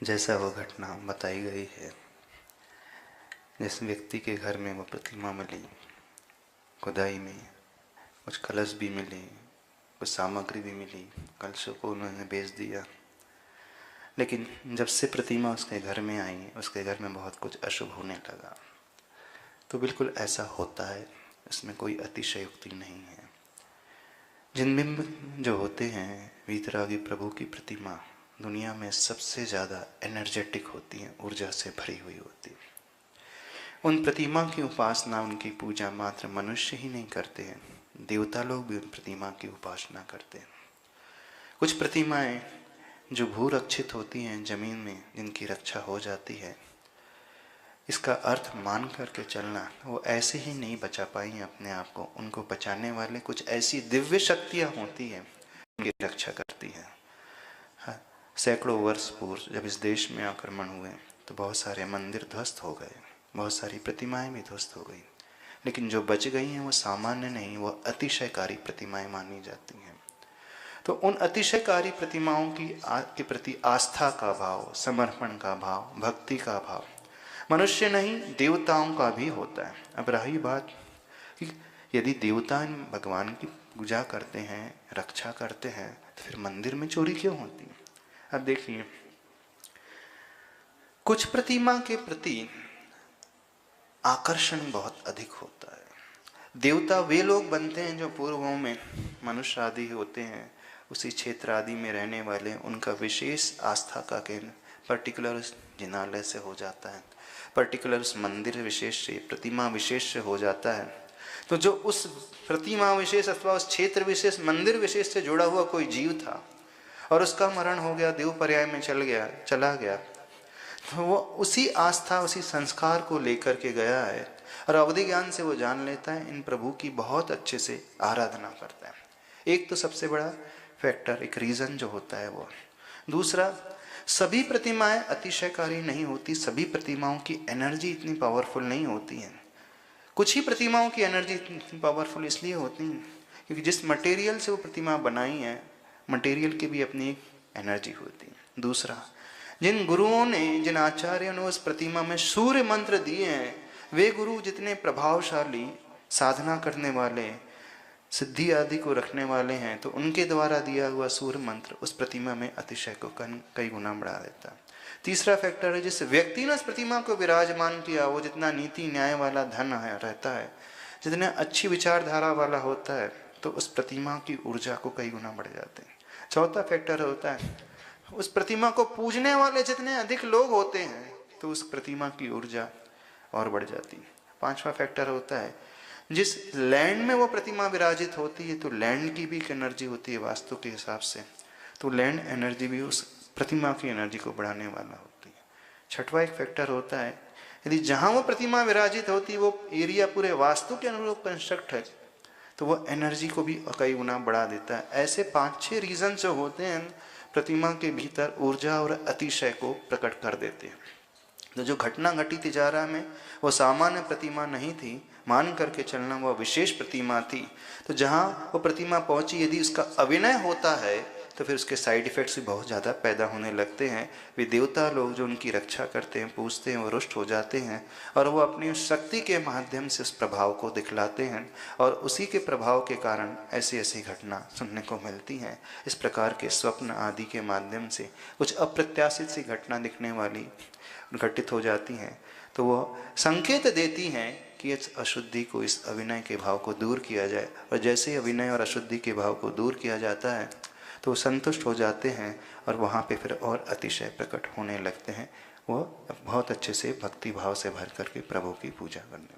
जैसा वो घटना बताई गई है, जिस व्यक्ति के घर में वो प्रतिमा मिली, खुदाई में कुछ कलश भी मिले, कुछ सामग्री भी मिली, कलशों को उन्होंने बेच दिया। लेकिन जब से प्रतिमा उसके घर में आई, उसके घर में बहुत कुछ अशुभ होने लगा। तो बिल्कुल ऐसा होता है, इसमें कोई अतिशयोक्ति नहीं है। जिन बिंब जो होते हैं वीतरागी प्रभु की प्रतिमा दुनिया में सबसे ज़्यादा एनर्जेटिक होती हैं, ऊर्जा से भरी हुई होती है। उन प्रतिमा की उपासना, उनकी पूजा मात्र मनुष्य ही नहीं करते हैं, देवता लोग भी उन प्रतिमा की उपासना करते हैं। कुछ प्रतिमाएं जो भूरक्षित होती हैं, जमीन में जिनकी रक्षा हो जाती है, इसका अर्थ मान करके चलना, वो ऐसे ही नहीं बचा पाई अपने आप को। उनको बचाने वाले कुछ ऐसी दिव्य शक्तियाँ होती हैं, उनकी रक्षा करती हैं। सैकड़ों वर्ष पूर्व जब इस देश में आक्रमण हुए तो बहुत सारे मंदिर ध्वस्त हो गए, बहुत सारी प्रतिमाएं भी ध्वस्त हो गई। लेकिन जो बच गई हैं वो सामान्य नहीं, वो अतिशयकारी प्रतिमाएं मानी जाती हैं। तो उन अतिशयकारी प्रतिमाओं के प्रति आस्था का भाव, समर्पण का भाव, भक्ति का भाव मनुष्य नहीं देवताओं का भी होता है। अब रही बात कि यदि देवता भगवान की पूजा करते हैं, रक्षा करते हैं, तो फिर मंदिर में चोरी क्यों होती है? अब देखिए, कुछ प्रतिमा के प्रति आकर्षण बहुत अधिक होता है। देवता वे लोग बनते हैं जो पूर्वों में मनुष्य आदि होते हैं, उसी क्षेत्र आदि में रहने वाले, उनका विशेष आस्था का केंद्र पर्टिकुलर जिनालय से हो जाता है, पर्टिकुलर मंदिर विशेष से, प्रतिमा विशेष से हो जाता है। तो जो उस प्रतिमा विशेष अथवा उस क्षेत्र विशेष, मंदिर विशेष से जुड़ा हुआ कोई जीव था और उसका मरण हो गया, देव पर्याय में चला गया, तो वो उसी आस्था, उसी संस्कार को लेकर के गया है और अवधि ज्ञान से वो जान लेता है, इन प्रभु की बहुत अच्छे से आराधना करता है। एक तो सबसे बड़ा फैक्टर, एक रीज़न जो होता है वो। दूसरा, सभी प्रतिमाएं अतिशयकारी नहीं होती, सभी प्रतिमाओं की एनर्जी इतनी पावरफुल नहीं होती है। कुछ ही प्रतिमाओं की एनर्जी इतनी पावरफुल इसलिए होती है क्योंकि जिस मटेरियल से वो प्रतिमा बनाई है, मटेरियल की भी अपनी एक एनर्जी होती है। दूसरा, जिन गुरुओं ने, जिन आचार्यों ने उस प्रतिमा में सूर्य मंत्र दिए हैं, वे गुरु जितने प्रभावशाली, साधना करने वाले, सिद्धि आदि को रखने वाले हैं, तो उनके द्वारा दिया हुआ सूर्य मंत्र उस प्रतिमा में अतिशय को कई गुना बढ़ा देता है। तीसरा फैक्टर है, जिस व्यक्ति ने उस प्रतिमा को विराजमान किया, वो जितना नीति न्याय वाला धन रहता है, जितने अच्छी विचारधारा वाला होता है, तो उस प्रतिमा की ऊर्जा को कई गुना बढ़ जाते हैं। चौथा फैक्टर होता है, उस प्रतिमा को पूजने वाले जितने अधिक लोग होते हैं, तो उस प्रतिमा की ऊर्जा और बढ़ जाती है। पांचवा फैक्टर होता है, जिस लैंड में वो प्रतिमा विराजित होती है, तो लैंड की भी एक एनर्जी होती है वास्तु के हिसाब से, तो लैंड एनर्जी भी उस प्रतिमा की एनर्जी को बढ़ाने वाला होती है। छठवां एक फैक्टर होता है, यदि जहाँ वो प्रतिमा विराजित होती है वो एरिया पूरे वास्तु के अनुरूप कंस्ट्रक्ट है, तो वो एनर्जी को भी कई गुना बढ़ा देता है। ऐसे 5-6 रीजन जो होते हैं प्रतिमा के भीतर ऊर्जा और अतिशय को प्रकट कर देते हैं। तो जो घटना घटी तिजारा में, वो सामान्य प्रतिमा नहीं थी, मान करके चलना वो विशेष प्रतिमा थी। तो जहाँ वो प्रतिमा पहुँची, यदि उसका अभिनय होता है तो फिर उसके साइड इफ़ेक्ट्स भी बहुत ज़्यादा पैदा होने लगते हैं। वे देवता लोग जो उनकी रक्षा करते हैं, पूजते हैं, वो रुष्ट हो जाते हैं और वो अपनी शक्ति के माध्यम से उस प्रभाव को दिखलाते हैं और उसी के प्रभाव के कारण ऐसी ऐसी घटना सुनने को मिलती हैं। इस प्रकार के स्वप्न आदि के माध्यम से कुछ अप्रत्याशित सी घटना दिखने वाली घटित हो जाती हैं, तो वो संकेत देती हैं कि इस अशुद्धि को, इस अविनय के भाव को दूर किया जाए। और जैसे ही अविनय और अशुद्धि के भाव को दूर किया जाता है तो संतुष्ट हो जाते हैं और वहाँ पे फिर और अतिशय प्रकट होने लगते हैं। वो बहुत अच्छे से भक्ति भाव से भर करके प्रभु की पूजा करने